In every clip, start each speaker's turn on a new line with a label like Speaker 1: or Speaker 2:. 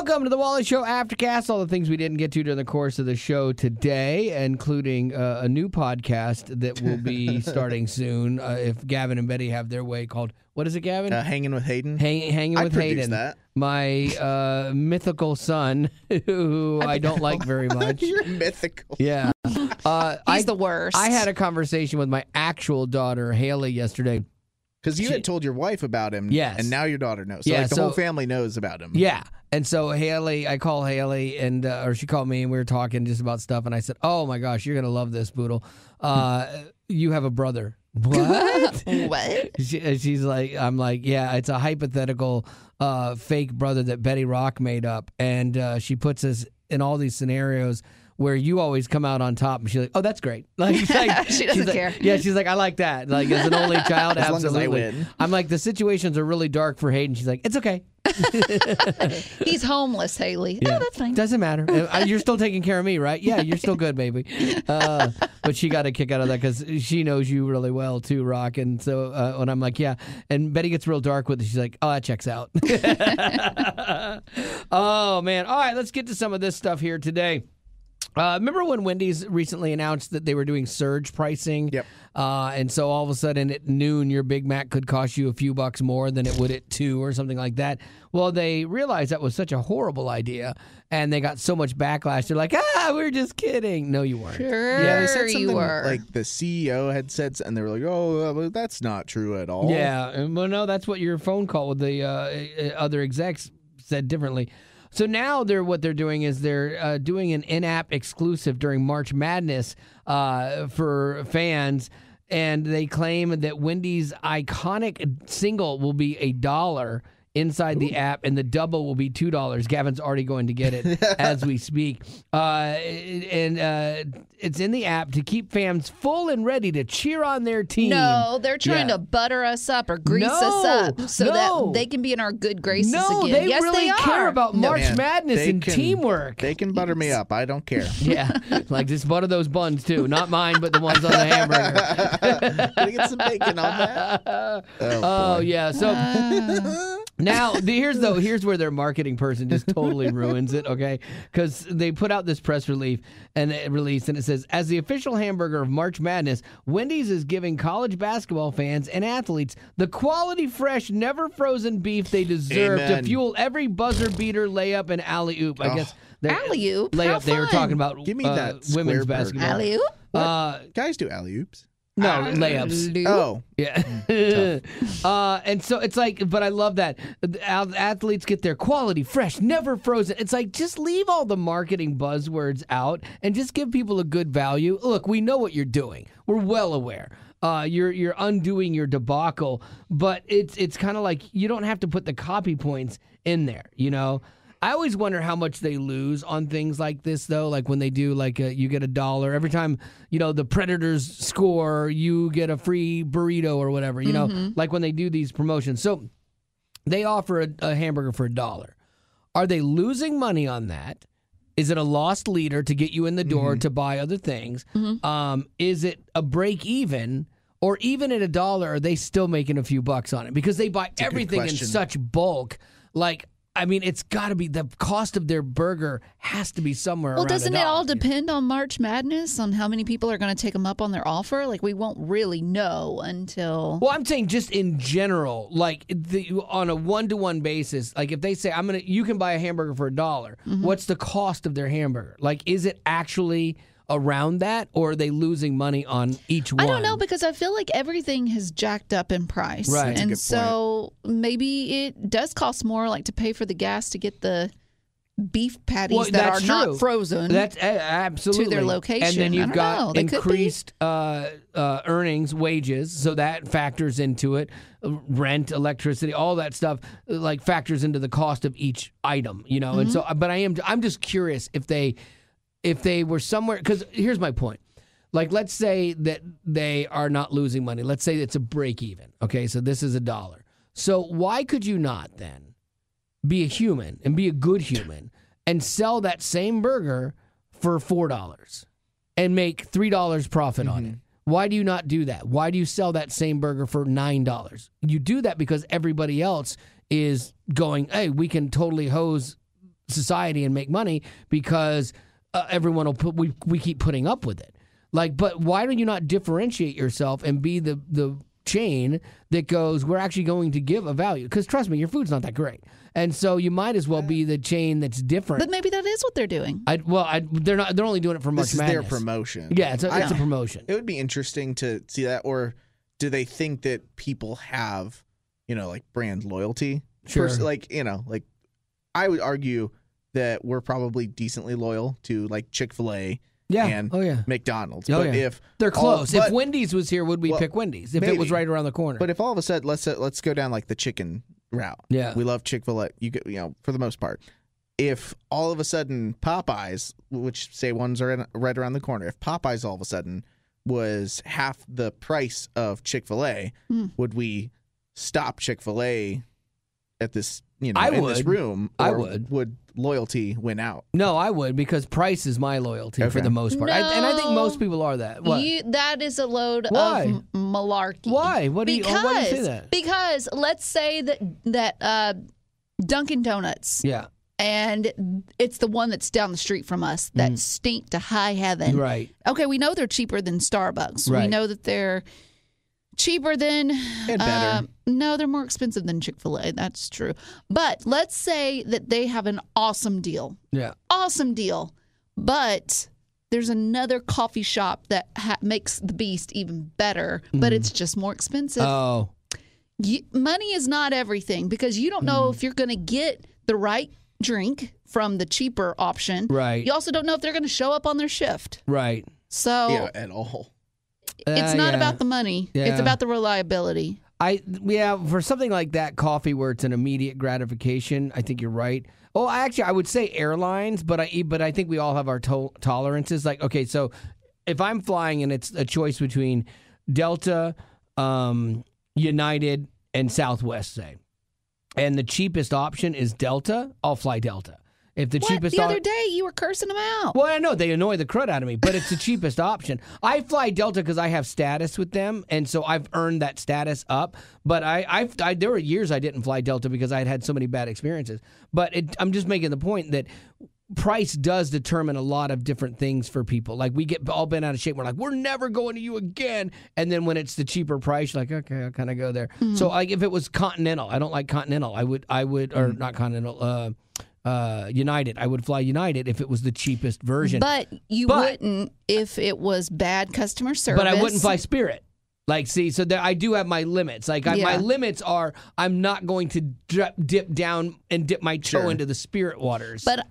Speaker 1: Welcome to the Wally Show Aftercast. All the things we didn't get to during the course of the show today, including a new podcast that will be starting soon if Gavin and Betty have their way, called, what is it, Gavin?
Speaker 2: Hanging with Hayden.
Speaker 1: Hanging with Hayden.
Speaker 2: That.
Speaker 1: My mythical son, who I don't like very much.
Speaker 2: You're mythical.
Speaker 1: Yeah.
Speaker 3: He's the worst.
Speaker 1: I had a conversation with my actual daughter, Haley, yesterday.
Speaker 2: Because you had told your wife about him,
Speaker 1: yes,
Speaker 2: and now your daughter knows. So,
Speaker 1: yeah,
Speaker 2: the whole family knows about him.
Speaker 1: Yeah, and so Haley, I call Haley, and or she called me, and we were talking just about stuff, and I said, "Oh my gosh, you're gonna love this, Boodle. You have a brother." What?
Speaker 3: What?
Speaker 1: She's like, I'm like, yeah, it's a hypothetical fake brother that Betty Rock made up, and she puts us in all these scenarios where you always come out on top, and she's like, "Oh, that's great." Like,
Speaker 3: she doesn't care.
Speaker 1: Yeah, she's like, "I like that." Like, as an only child,
Speaker 2: as
Speaker 1: absolutely.
Speaker 2: long as I win.
Speaker 1: I'm like, the situations are really dark for Hayden. She's like, "It's okay."
Speaker 3: He's homeless, Haley.
Speaker 1: Yeah.
Speaker 3: Oh, that's fine.
Speaker 1: Doesn't matter. You're still taking care of me, right? Yeah, you're still good, baby. But she got a kick out of that because she knows you really well too, Rock. And so when I'm like, yeah, and Betty gets real dark with it, she's like, "Oh, that checks out." Oh man! All right, let's get to some of this stuff here today. Remember when Wendy's recently announced that they were doing surge pricing?
Speaker 2: Yep.
Speaker 1: And so all of a sudden at noon, your Big Mac could cost you a few bucks more than it would at 2 or something like that. Well, they realized that was such a horrible idea, and they got so much backlash. They're like, we're just kidding. No, you weren't.
Speaker 3: Sure,
Speaker 2: Yeah, they said something
Speaker 3: you were.
Speaker 2: like the CEO had said, and they were like, "Oh, that's not true at all."
Speaker 1: Yeah. Well, no, that's what your phone call with the other execs said differently. So now what they're doing is they're doing an in-app exclusive during March Madness for fans, and they claim that Wendy's iconic single will be $1 inside the app, and the double will be $2. Gavin's already going to get it as we speak. It's in the app to keep fans full and ready to cheer on their team.
Speaker 3: No, they're trying to butter us up or grease us up so that they can be in our good graces again.
Speaker 1: They
Speaker 3: yes,
Speaker 1: really
Speaker 3: they
Speaker 1: care about March Madness and teamwork.
Speaker 2: They can butter me up. I don't care.
Speaker 1: Yeah, like just butter those buns too. Not mine, but the ones on the hamburger.
Speaker 2: Can I get some bacon on that?
Speaker 1: Oh yeah. So now here's where their marketing person just totally ruins it. Okay, because they put out this press release and it says, as the official hamburger of March Madness, Wendy's is giving college basketball fans and athletes the quality, fresh, never frozen beef they deserve to fuel every buzzer beater, layup, and alley-oop. I guess
Speaker 3: alley-oop?
Speaker 1: Layup.
Speaker 3: How
Speaker 1: They were
Speaker 3: fun.
Speaker 1: talking about
Speaker 2: Give me that
Speaker 1: women's
Speaker 2: square bird.
Speaker 1: basketball.
Speaker 3: Alley-oop?
Speaker 2: Guys do alley-oops.
Speaker 1: No, layups.
Speaker 2: Oh.
Speaker 1: Yeah. And so it's like, but I love that. Athletes get their quality, fresh, never frozen. It's like, just leave all the marketing buzzwords out and just give people a good value. Look, we know what you're doing. We're well aware. You're undoing your debacle, but it's kind of like you don't have to put the copy points in there, you know? I always wonder how much they lose on things like this, though. Like when they do, like you get $1 every time, you know, the Predators score, you get a free burrito or whatever. You know, like when they do these promotions. So they offer a hamburger for $1. Are they losing money on that? Is it a lost leader to get you in the door to buy other things? Is it a break even? Or even at $1, are they still making a few bucks on it? Because they buy everything in such bulk. Like, I mean, it's got to be the cost of their burger has to be somewhere around
Speaker 3: doesn't
Speaker 1: $1.
Speaker 3: it all depend on March Madness, on how many people are going to take them up on their offer? Like, we won't really know until.
Speaker 1: Well, I'm saying just in general, like on a one-to-one basis, like if they say you can buy a hamburger for $1, what's the cost of their hamburger? Like, is it actually around that, or are they losing money on each one?
Speaker 3: I don't know, because I feel like everything has jacked up in price.
Speaker 1: Right.
Speaker 3: And so maybe it does cost more, like to pay for the gas to get the beef patties that are not frozen.
Speaker 1: That's absolutely
Speaker 3: to their location.
Speaker 1: And then you've got increased earnings, wages, so that factors into it. Rent, electricity, all that stuff like factors into the cost of each item, you know. And so, but I'm just curious if they were somewhere, because here's my point. Like, let's say that they are not losing money. Let's say it's a break even. Okay, so this is $1. So why could you not then be a human and be a good human and sell that same burger for $4 and make $3 profit on it? Why do you not do that? Why do you sell that same burger for $9? You do that because everybody else is going, hey, we can totally hose society and make money because everyone will put. We keep putting up with it. Like, but why do you not differentiate yourself and be the chain that goes, we're actually going to give a value? Because trust me, your food's not that great. And so you might as well be the chain that's different.
Speaker 3: But maybe that is what they're doing.
Speaker 1: They're not. They're only doing it for March Madness.
Speaker 2: This is their promotion.
Speaker 1: Yeah, it's a promotion.
Speaker 2: It would be interesting to see that. Or do they think that people have, like brand loyalty?
Speaker 1: Sure.
Speaker 2: Like I would argue that we're probably decently loyal to like Chick-fil-A.
Speaker 1: Yeah.
Speaker 2: And McDonald's.
Speaker 1: Oh,
Speaker 2: but if
Speaker 1: they're close. If Wendy's was here, would we pick Wendy's? If it was right around the corner.
Speaker 2: But if all of a sudden, let's go down like the chicken route.
Speaker 1: Yeah.
Speaker 2: We love Chick-fil-A, for the most part. If all of a sudden Popeyes, which say ones are right around the corner, if Popeyes all of a sudden was half the price of Chick-fil-A, would we stop Chick-fil-A at this, in this room? Or
Speaker 1: I would.
Speaker 2: Would loyalty win out?
Speaker 1: No, I would, because price is my loyalty for the most part.
Speaker 3: No.
Speaker 1: And I think most people are that. What?
Speaker 3: That is a load
Speaker 1: Why?
Speaker 3: of malarkey.
Speaker 1: Why? Why do you say that?
Speaker 3: Because let's say that Dunkin' Donuts.
Speaker 1: Yeah.
Speaker 3: And it's the one that's down the street from us that stink to high heaven.
Speaker 1: Right.
Speaker 3: Okay, we know they're cheaper than Starbucks.
Speaker 1: Right.
Speaker 3: We know that they're cheaper than...
Speaker 2: And better.
Speaker 3: No, they're more expensive than Chick-fil-A. That's true. But let's say that they have an awesome deal.
Speaker 1: Yeah.
Speaker 3: Awesome deal. But there's another coffee shop that makes the beast even better, but it's just more expensive.
Speaker 1: Oh.
Speaker 3: Money is not everything, because you don't know if you're going to get the right drink from the cheaper option.
Speaker 1: Right.
Speaker 3: You also don't know if they're going to show up on their shift.
Speaker 1: Right.
Speaker 3: So
Speaker 2: Yeah, at all.
Speaker 3: it's not about the money.
Speaker 1: Yeah.
Speaker 3: It's about the reliability.
Speaker 1: For something like that, coffee where it's an immediate gratification, I think you're right. Oh, I would say airlines, but I think we all have our tolerances. Like, okay, so if I'm flying and it's a choice between Delta, United, and Southwest, say, and the cheapest option is Delta, I'll fly Delta. If the cheapest
Speaker 3: the other day you were cursing them out.
Speaker 1: Well, I know they annoy the crud out of me, but it's the cheapest option. I fly Delta because I have status with them, and so I've earned that status up. But there were years I didn't fly Delta because I had so many bad experiences. But I'm just making the point that price does determine a lot of different things for people. Like, we get all bent out of shape. We're like, we're never going to you again. And then when it's the cheaper price, you're like, okay, I'll kind of go there. Mm-hmm. So like, if it was Continental, I don't like Continental. I would, or not Continental, United. I would fly United if it was the cheapest version.
Speaker 3: But you wouldn't if it was bad customer service.
Speaker 1: But I wouldn't fly Spirit. Like, see, so I do have my limits. Like, my limits are, I'm not going to dip down and dip my toe into the Spirit waters.
Speaker 3: But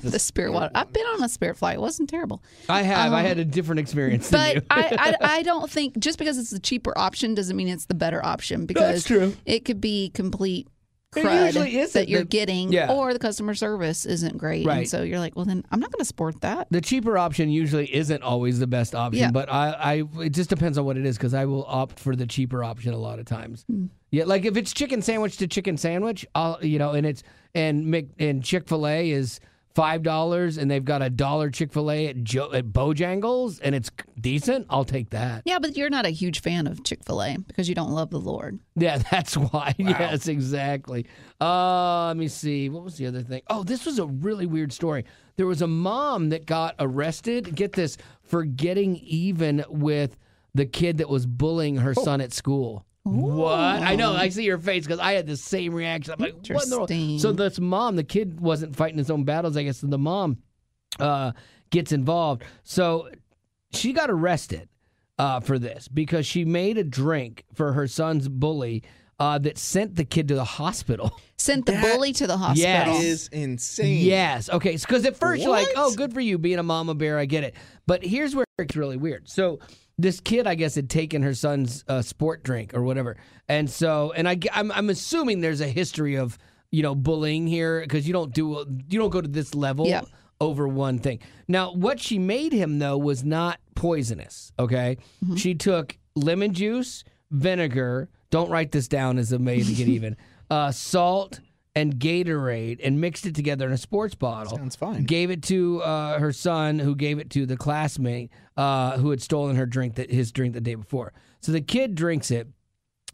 Speaker 3: the Spirit water. I've been on a Spirit flight. It wasn't terrible.
Speaker 1: I have. I had a different experience than you.
Speaker 3: But I don't think just because it's the cheaper option doesn't mean it's the better option. Because
Speaker 1: that's true.
Speaker 3: It could be complete crud that you're getting, or the customer service isn't great.
Speaker 1: Right.
Speaker 3: And so you're like, well, then I'm not going to support that.
Speaker 1: The cheaper option usually isn't always the best option, but it just depends on what it is, because I will opt for the cheaper option a lot of times. Yeah, like if it's chicken sandwich to chicken sandwich, and Chick-fil-A is $5 and they've got $1 Chick-fil-A at Bojangles and it's decent, I'll take that.
Speaker 3: Yeah, but you're not a huge fan of Chick-fil-A because you don't love the Lord.
Speaker 1: Yeah, that's why. Wow. Yes, exactly. Let me see. What was the other thing? Oh, this was a really weird story. There was a mom that got arrested, get this, for getting even with the kid that was bullying her son at school. Ooh. What? I know. I see your face because I had the same reaction. I'm like, what in the world? So this mom, the kid wasn't fighting his own battles, I guess, and the mom gets involved. So she got arrested for this because she made a drink for her son's bully that sent the kid to the hospital.
Speaker 3: Sent the bully to the hospital?
Speaker 2: Yes. That is insane.
Speaker 1: Yes. Okay. Because at first you're like, oh, good for you being a mama bear. I get it. But here's where it's really weird. So this kid, I guess, had taken her son's sport drink or whatever. And so, I'm assuming there's a history of, bullying here, because you don't go to this level over one thing. Now, what she made him, though, was not poisonous, okay? Mm-hmm. She took lemon juice, vinegar, don't write this down as a way to get even, salt, and Gatorade, and mixed it together in a sports bottle.
Speaker 2: Sounds fine.
Speaker 1: Gave it to her son, who gave it to the classmate who had stolen his drink the day before. So the kid drinks it,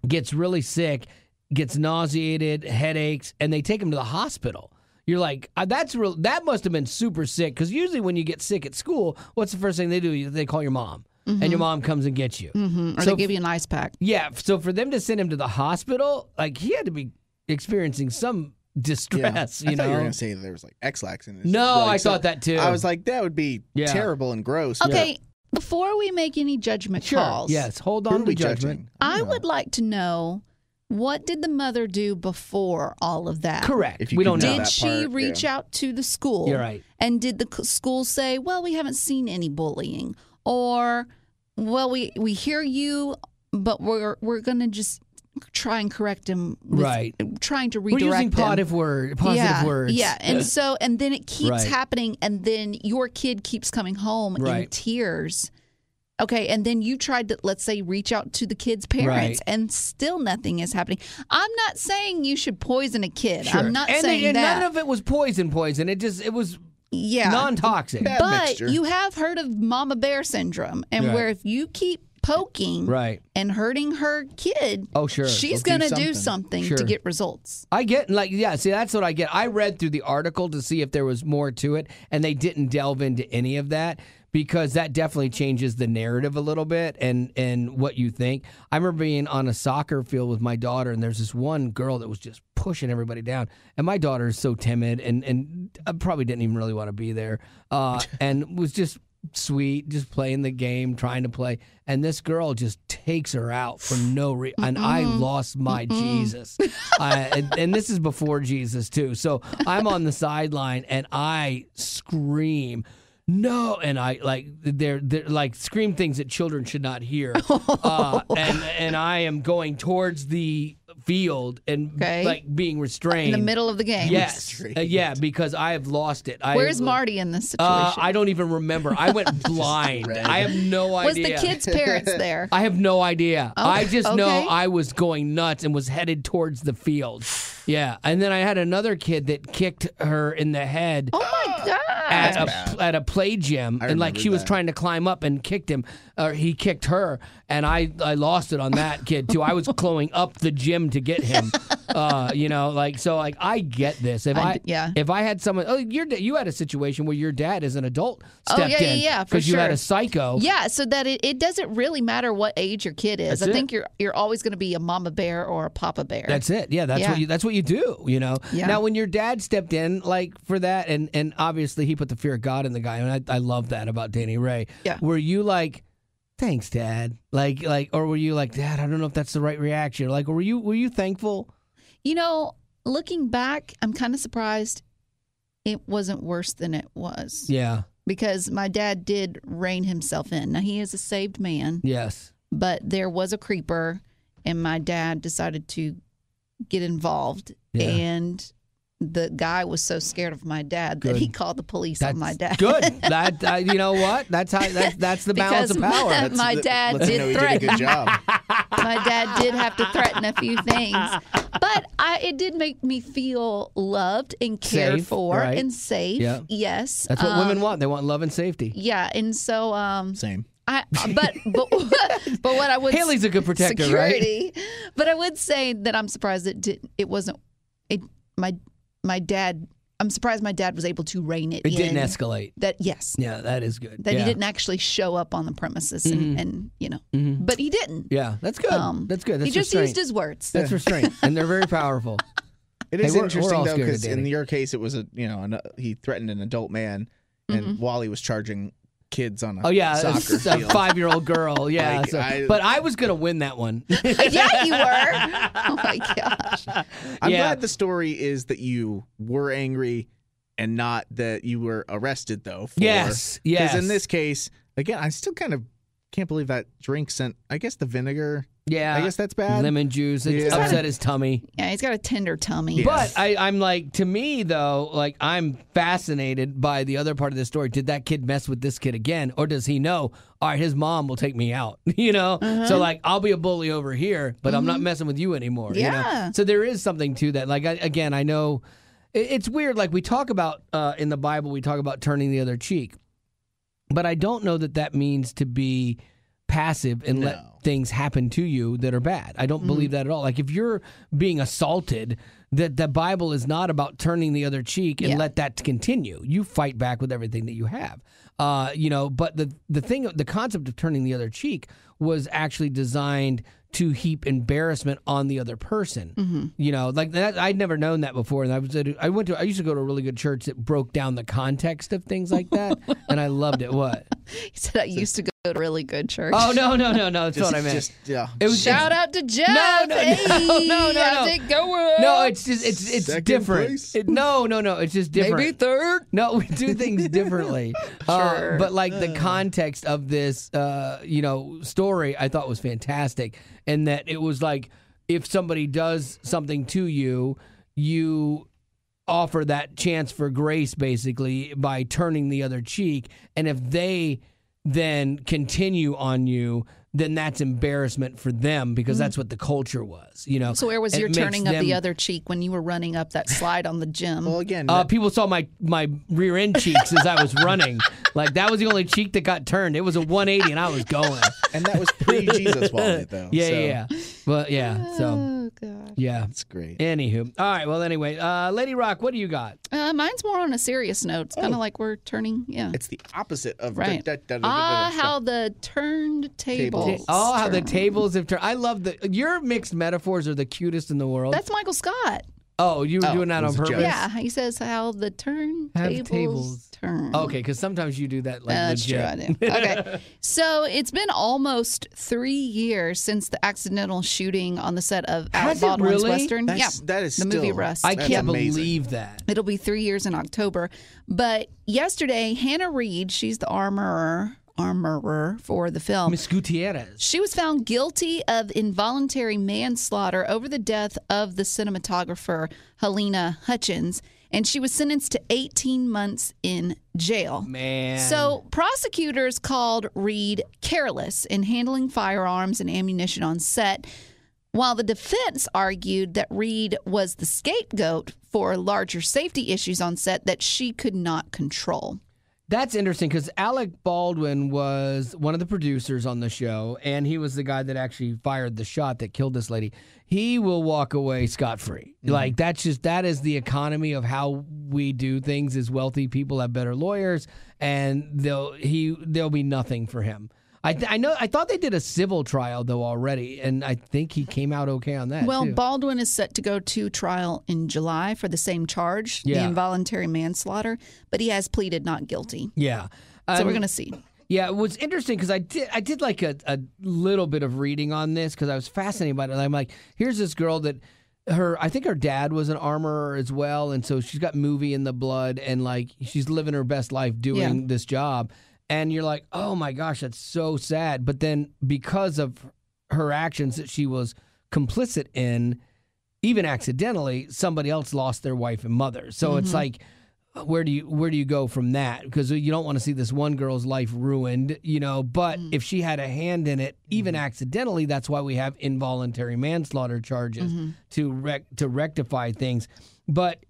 Speaker 1: gets really sick, gets nauseated, headaches, and they take him to the hospital. you're like, that's real. That must have been super sick, because usually when you get sick at school, what's the first thing they do? They call your mom. And your mom comes and gets you.
Speaker 3: Or they give you an ice pack.
Speaker 1: Yeah. So for them to send him to the hospital, like, he had to be experiencing some distress.
Speaker 2: I
Speaker 1: you
Speaker 2: thought
Speaker 1: know,
Speaker 2: you were going to say there was like X-Lax in this.
Speaker 1: No,
Speaker 2: like,
Speaker 1: I thought that too.
Speaker 2: I was like, that would be terrible and gross.
Speaker 3: Okay, before we make any judgment calls,
Speaker 1: yes, hold on to judgment.
Speaker 2: Judging?
Speaker 3: I would like to know, what did the mother do before all of that?
Speaker 1: Correct. We don't know.
Speaker 3: Did she reach out to the school?
Speaker 1: You're right.
Speaker 3: And did the school say, well, we haven't seen any bullying, or, well, we hear you, but we're going to just try and correct him with trying to redirect him.
Speaker 1: We're using positive words.
Speaker 3: Yeah, and then it keeps happening, and then your kid keeps coming home in tears. Okay, and then you tried to, let's say, reach out to the kid's parents, and still nothing is happening. I'm not saying you should poison a kid. Sure. I'm not saying that.
Speaker 1: And none of it was poison. It was non-toxic.
Speaker 3: But mixture. You have heard of Mama Bear syndrome, and where if you keep poking and hurting her kid, she's going to do something to get results.
Speaker 1: I get, see, that's what I get. I read through the article to see if there was more to it, and they didn't delve into any of that, because that definitely changes the narrative a little bit and what you think. I remember being on a soccer field with my daughter, and there's this one girl that was just pushing everybody down. And my daughter is so timid and probably didn't even really want to be there, and was just sweet, just playing the game, trying to play. And this girl just takes her out for no reason. And I lost my Jesus. And this is before Jesus, too. So I'm on the sideline, and I scream, no, and I they're like scream things that children should not hear, and I am going towards the field and like being restrained
Speaker 3: in the middle of the game.
Speaker 1: Yes, because I have lost it.
Speaker 3: Where's Marty in this situation?
Speaker 1: I don't even remember. I went blind. I have no idea.
Speaker 3: Was the kid's parents there?
Speaker 1: I have no idea. Oh, I just know I was going nuts and was headed towards the field. Yeah, and then I had another kid that kicked her in the head.
Speaker 3: Oh my God!
Speaker 1: At a play gym, and like she was trying to climb up and kicked him, or he kicked her, and I lost it on that kid too. I was going up the gym to get him, so I get this. If I had someone, you had a situation where your dad as an adult stepped in, because you had a psycho.
Speaker 3: Yeah, so that it doesn't really matter what age your kid is. I think you're always going to be a mama bear or a papa bear.
Speaker 1: That's it. Yeah, that's what you do. Yeah. Now, when your dad stepped in for that, and obviously he put the fear of God in the guy, and I love that about Danny Ray.
Speaker 3: Yeah.
Speaker 1: Were you like, thanks, Dad? Or were you like, Dad, I don't know if that's the right reaction? Or were you thankful?
Speaker 3: Looking back, I'm kind of surprised it wasn't worse than it was.
Speaker 1: Yeah.
Speaker 3: Because my dad did rein himself in. Now, he is a saved man.
Speaker 1: Yes.
Speaker 3: But there was a creeper, and my dad decided to get involved. Yeah. And the guy was so scared of my dad that he called the police on my dad.
Speaker 1: Good. That you know what? That's the balance of power.
Speaker 3: My dad did threaten.
Speaker 2: Good job.
Speaker 3: My dad did have to threaten a few things, but it did make me feel loved and cared for and safe. Yeah. Yes,
Speaker 1: that's what women want. They want love and safety.
Speaker 3: Yeah, and so
Speaker 2: same.
Speaker 3: But what I would
Speaker 1: Haley's a good protector,
Speaker 3: security, right? But I would say that I'm surprised it wasn't my dad. I'm surprised my dad was able to rein it in.
Speaker 1: It didn't escalate.
Speaker 3: Yes.
Speaker 1: Yeah, that is good.
Speaker 3: That he didn't actually show up on the premises and but he didn't.
Speaker 1: Yeah, that's good. That's good. That's
Speaker 3: he just used his words.
Speaker 1: That's restraint, and they're very powerful.
Speaker 2: It is interesting though, because in your case, it was he threatened an adult man, and Wally was charging kids on a soccer field.
Speaker 1: A 5-year-old girl. Yeah, but I was gonna win that one.
Speaker 3: Yeah, you were. Oh my gosh.
Speaker 2: I'm glad the story is that you were angry and not that you were arrested though.
Speaker 1: Yes.
Speaker 2: Because in this case, again, I still kind of can't believe that drink sent. I guess the vinegar.
Speaker 1: Yeah,
Speaker 2: I guess that's bad.
Speaker 1: Lemon juice. It upset his tummy.
Speaker 3: Yeah, he's got a tender tummy.
Speaker 1: Yes. But I'm like, to me though, I'm fascinated by the other part of the story. Did that kid mess with this kid again, or does he know? All right, his mom will take me out. So I'll be a bully over here, but I'm not messing with you anymore.
Speaker 3: Yeah.
Speaker 1: So there is something to that. I know it's weird. We talk about in the Bible, we talk about turning the other cheek, but I don't know that means to be passive and let things happen to you that are bad. I don't believe that at all. If you're being assaulted, that the Bible is not about turning the other cheek and let that continue. You fight back with everything that you have. But the concept of turning the other cheek was actually designed to heap embarrassment on the other person. Like that. I'd never known that before. And I used to go to a really good church that broke down the context of things like that, and I loved it. What?
Speaker 3: He said I used to go to a really good church.
Speaker 1: Oh no! That's what I meant.
Speaker 3: It was shout out to Jeff.
Speaker 1: No.
Speaker 3: How's it going?
Speaker 1: No, it's just it's different. No, it's just different.
Speaker 3: Maybe third.
Speaker 1: No, we do things differently.
Speaker 3: Sure.
Speaker 1: But like the context of this, story, I thought was fantastic, and that it was like if somebody does something to you, you offer that chance for grace basically by turning the other cheek, and if they then continue on you, then that's embarrassment for them because that's what the culture was,
Speaker 3: So where was your turning of the other cheek when you were running up that slide on the gym?
Speaker 2: Well, again,
Speaker 1: people saw my rear end cheeks as I was running. Like that was the only cheek that got turned. It was a 180 and I was going.
Speaker 2: And that was pre-Jesus Wally, though.
Speaker 1: Yeah. Well, yeah. So.
Speaker 3: Oh God.
Speaker 1: Yeah.
Speaker 2: That's great.
Speaker 1: Anywho. All right. Well, anyway, Lady Rock, what do you got?
Speaker 3: Mine's more on a serious note. It's kind of like we're turning. Yeah.
Speaker 2: It's the opposite of
Speaker 3: right. How the turned tables.
Speaker 1: Oh, how the tables have turned. I love your mixed metaphors are the cutest in the world.
Speaker 3: That's Michael Scott.
Speaker 1: Oh, you were doing that on purpose?
Speaker 3: Yeah, he says how the tables turn.
Speaker 1: Okay, because sometimes you do that like
Speaker 3: That's
Speaker 1: legit.
Speaker 3: True, I do. Okay, so it's been almost 3 years since the accidental shooting on the set of Alec Baldwin's Western.
Speaker 2: That is
Speaker 3: the movie Rust.
Speaker 1: I can't believe that.
Speaker 3: It'll be 3 years in October. But yesterday, Hannah Reid, she's the armorer for the film.
Speaker 1: Miss Gutierrez.
Speaker 3: She was found guilty of involuntary manslaughter over the death of the cinematographer Helena Hutchins, and she was sentenced to 18 months in jail.
Speaker 1: Man.
Speaker 3: So prosecutors called Reid careless in handling firearms and ammunition on set, while the defense argued that Reid was the scapegoat for larger safety issues on set that she could not control.
Speaker 1: That's interesting because Alec Baldwin was one of the producers on the show, and he was the guy that actually fired the shot that killed this lady. He will walk away scot-free. Mm-hmm. Like that is the economy of how we do things. Is wealthy people have better lawyers, and there'll be nothing for him. I thought they did a civil trial though already, and I think he came out okay on that.
Speaker 3: Well,
Speaker 1: too.
Speaker 3: Baldwin is set to go to trial in July for the same charge, the involuntary manslaughter, but he has pleaded not guilty.
Speaker 1: Yeah,
Speaker 3: so we're gonna see.
Speaker 1: Yeah, it was interesting because I did like a little bit of reading on this because I was fascinated by it. And I'm like, here's this girl that I think her dad was an armorer as well, and so she's got movie in the blood, and like she's living her best life doing this job. And you're like, oh my gosh, that's so sad. But then because of her actions that she was complicit in, even accidentally, somebody else lost their wife and mother. So it's like, where do you go from that? Because you don't want to see this one girl's life ruined, But if she had a hand in it, even accidentally, that's why we have involuntary manslaughter charges to rectify things. But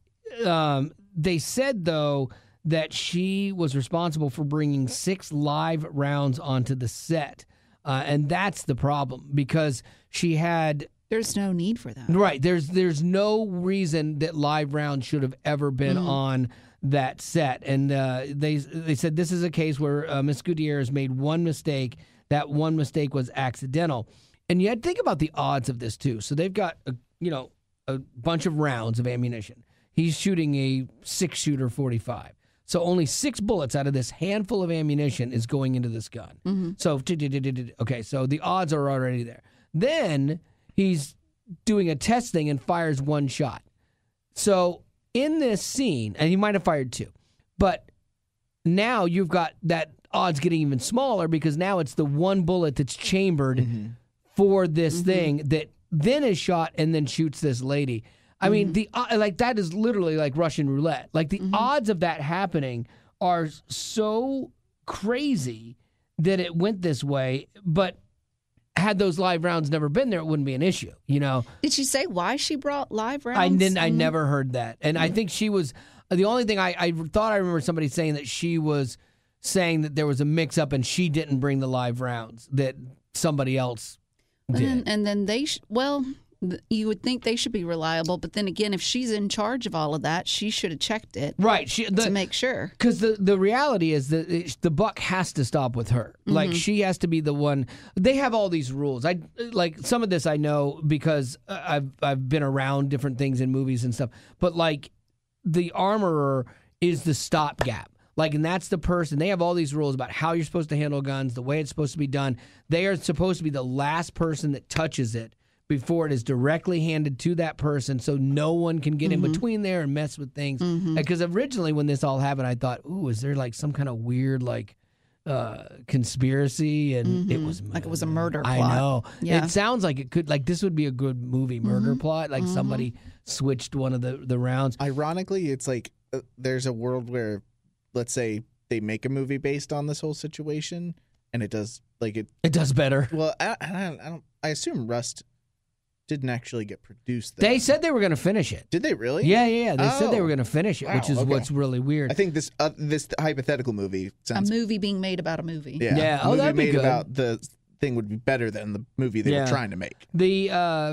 Speaker 1: they said though that she was responsible for bringing 6 live rounds onto the set. And that's the problem because she had...
Speaker 3: There's no need for that.
Speaker 1: Right. There's no reason that live rounds should have ever been on that set. And they said this is a case where Miss Gutierrez made one mistake. That one mistake was accidental. And you had to think about the odds of this too. So they've got a bunch of rounds of ammunition. He's shooting a 6-shooter 45. So only 6 bullets out of this handful of ammunition is going into this gun. So, okay, so the odds are already there. Then he's doing a test thing and fires 1 shot. So in this scene, and he might have fired 2, but now you've got that odds getting even smaller because now it's the 1 bullet that's chambered for this thing that then is shot and then shoots this lady. I mean, that is literally like Russian roulette. Like the odds of that happening are so crazy that it went this way. But had those live rounds never been there, it wouldn't be an issue.
Speaker 3: Did she say why she brought live rounds?
Speaker 1: I never heard that, and I think she was the only thing I thought I remember somebody saying that she was saying that there was a mix-up and she didn't bring the live rounds that somebody else did.
Speaker 3: And then they you would think they should be reliable, but then again, if she's in charge of all of that, she should have checked it,
Speaker 1: right?
Speaker 3: To make sure.
Speaker 1: Because the reality is that the buck has to stop with her. Mm-hmm. Like she has to be the one. They have all these rules. I like some of this I know because I've been around different things in movies and stuff. But like the armorer is the stopgap. Like, and that's the person. They have all these rules about how you're supposed to handle guns, the way it's supposed to be done. They are supposed to be the last person that touches it before it is directly handed to that person, so no one can get in between there and mess with things. Because originally when this all happened, I thought, ooh, is there like some kind of weird like conspiracy? And it was
Speaker 3: like it was a murder plot.
Speaker 1: I know.
Speaker 3: Yeah.
Speaker 1: It sounds like it could, like this would be a good movie murder plot. Like somebody switched one of the rounds.
Speaker 2: Ironically, it's like there's a world where, let's say, they make a movie based on this whole situation, and it does like it
Speaker 1: does better.
Speaker 2: Well, I assume Rust didn't actually get produced then.
Speaker 1: They said they were going to finish it.
Speaker 2: Did they really?
Speaker 1: Yeah. They said they were going to finish it, which is what's really weird.
Speaker 2: I think this hypothetical movie sounds...
Speaker 3: A movie being made about a movie.
Speaker 2: Yeah.
Speaker 1: Oh, that'd be
Speaker 2: made
Speaker 1: good.
Speaker 2: About the thing would be better than the movie they were trying to make.
Speaker 1: The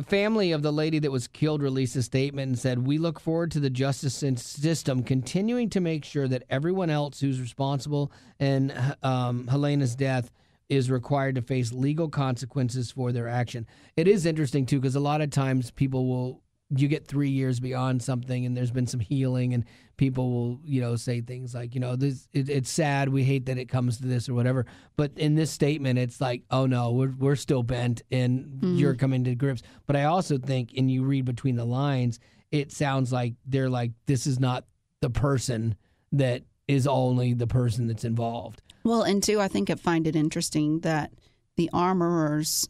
Speaker 1: family of the lady that was killed released a statement and said, "We look forward to the justice system continuing to make sure that everyone else who's responsible in Helena's death is required to face legal consequences for their action." It is interesting, too, because a lot of times you get 3 years beyond something and there's been some healing and people will, say things like, it's sad, we hate that it comes to this or whatever. But in this statement, it's like, oh, no, we're still bent and you're coming to grips. But I also think, and you read between the lines, it sounds like they're like, this is not the person that is only the person that's involved.
Speaker 3: Well, and two, I think I find it interesting that the armorer's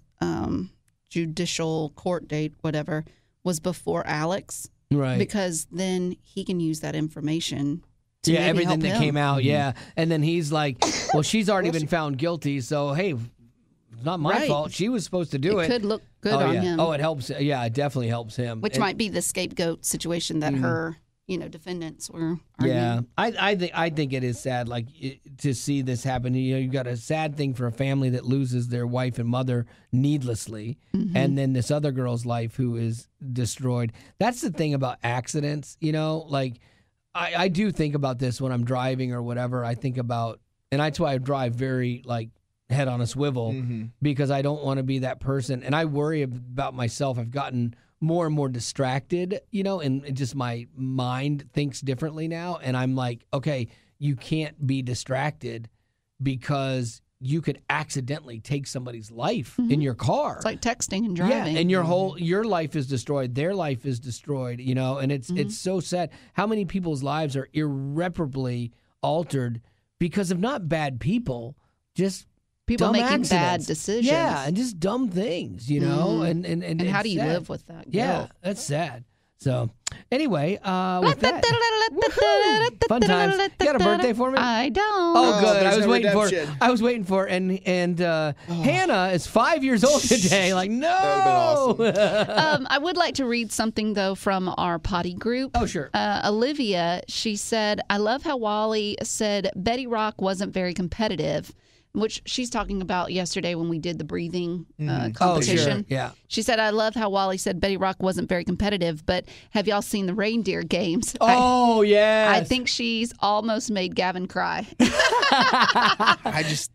Speaker 3: judicial court date, whatever, was before Alex.
Speaker 1: Right.
Speaker 3: Because then he can use that information to maybe
Speaker 1: everything
Speaker 3: help
Speaker 1: that
Speaker 3: him.
Speaker 1: came out, And then he's like, well, she's already been found guilty, so, hey, it's not my fault. She was supposed to do it.
Speaker 3: It could look good on him.
Speaker 1: Oh, it helps. Yeah, it definitely helps him.
Speaker 3: Which might be the scapegoat situation that her... defendants were arguing.
Speaker 1: Yeah, I think it is sad, like to see this happen. You've got a sad thing for a family that loses their wife and mother needlessly, and then this other girl's life who is destroyed. That's the thing about accidents, like I do think about this when I'm driving or whatever. I think about, and that's why I drive very like head on a swivel because I don't want to be that person, and I worry about myself. I've gotten more and more distracted, and just my mind thinks differently now. And I'm like, okay, you can't be distracted because you could accidentally take somebody's life in your car.
Speaker 3: It's like texting and driving.
Speaker 1: Yeah, and your life is destroyed. Their life is destroyed, and it's so sad. How many people's lives are irreparably altered because of not bad people, just
Speaker 3: people
Speaker 1: dumb
Speaker 3: making
Speaker 1: accidents.
Speaker 3: Bad decisions.
Speaker 1: Yeah, and just dumb things, and
Speaker 3: how do you
Speaker 1: sad.
Speaker 3: live with that?
Speaker 1: Yeah, that's sad. So, anyway, with that, woohoo, fun times. You got a birthday for me?
Speaker 3: I don't.
Speaker 1: Oh, good.
Speaker 2: There's
Speaker 1: I was
Speaker 2: no
Speaker 1: waiting
Speaker 2: redemption.
Speaker 1: for it. I was waiting for it. And Hannah is 5 years old today. Like, no.
Speaker 2: That would've been awesome.
Speaker 3: I would like to read something, though, from our potty group.
Speaker 1: Oh, sure.
Speaker 3: Olivia, she said, I love how Wally said Betty Rock wasn't very competitive, which she's talking about yesterday when we did the breathing competition.
Speaker 1: Oh, sure. Yeah.
Speaker 3: She said, I love how Wally said Betty Rock wasn't very competitive, but have y'all seen the reindeer games?
Speaker 1: Oh, yes.
Speaker 3: I think she's almost made Gavin cry.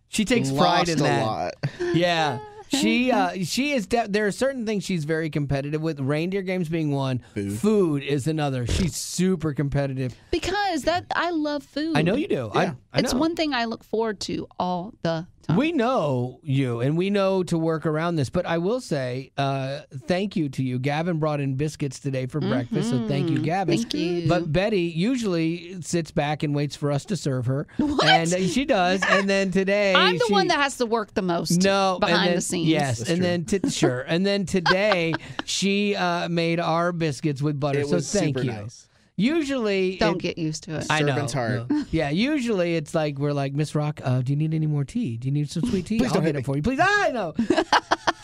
Speaker 1: She takes pride in that. A lot. Yeah. She is. There are certain things she's very competitive with. Reindeer games being one. Food is another. She's super competitive.
Speaker 3: Because I love food.
Speaker 1: I know you do.
Speaker 2: Yeah.
Speaker 1: I know.
Speaker 3: It's one thing I look forward to all the time.
Speaker 1: We know you, and we know to work around this. But I will say, thank you to you. Gavin brought in biscuits today for breakfast, so thank you, Gavin.
Speaker 3: Thank you.
Speaker 1: But Betty usually sits back and waits for us to serve her.
Speaker 3: What?
Speaker 1: And she does. And then today,
Speaker 3: I'm the one that has to work the most behind the scenes.
Speaker 1: Yes,
Speaker 2: That's
Speaker 1: and
Speaker 2: true.
Speaker 1: then sure. And then today, she made our biscuits with butter.
Speaker 2: It
Speaker 1: so
Speaker 2: was
Speaker 1: thank
Speaker 2: super
Speaker 1: you.
Speaker 2: Nice.
Speaker 1: Usually,
Speaker 3: Don't get used to it.
Speaker 1: I know.
Speaker 2: Servant's heart.
Speaker 1: No. Yeah, usually it's like we're like, Miss Rock, do you need any more tea? Do you need some sweet tea?
Speaker 2: Please
Speaker 1: I'll
Speaker 2: don't
Speaker 1: get
Speaker 2: hit
Speaker 1: it for you. Please, I know.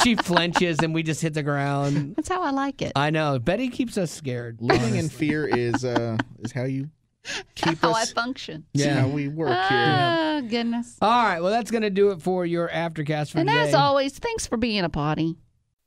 Speaker 1: She flinches and we just hit the ground.
Speaker 3: That's how I like it.
Speaker 1: I know. Betty keeps us scared.
Speaker 2: Living in fear is how you keep
Speaker 3: How I
Speaker 2: us.
Speaker 3: function.
Speaker 1: Yeah.
Speaker 2: How we work here.
Speaker 3: Oh, goodness.
Speaker 1: All right. Well, that's going to do it for your Aftercast for
Speaker 3: And
Speaker 1: today.
Speaker 3: as always, thanks for being a potty.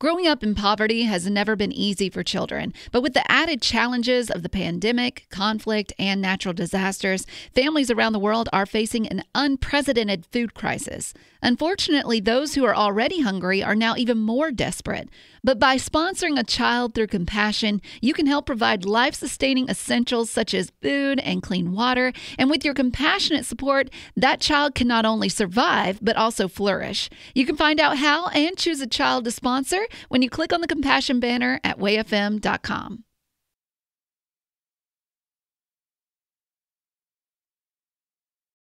Speaker 3: Growing up in poverty has never been easy for children, but with the added challenges of the pandemic, conflict, and natural disasters, families around the world are facing an unprecedented food crisis. Unfortunately, those who are already hungry are now even more desperate. But by sponsoring a child through compassion, you can help provide life-sustaining essentials such as food and clean water. And with your compassionate support, that child can not only survive, but also flourish. You can find out how and choose a child to sponsor when you click on the compassion banner at wayfm.com.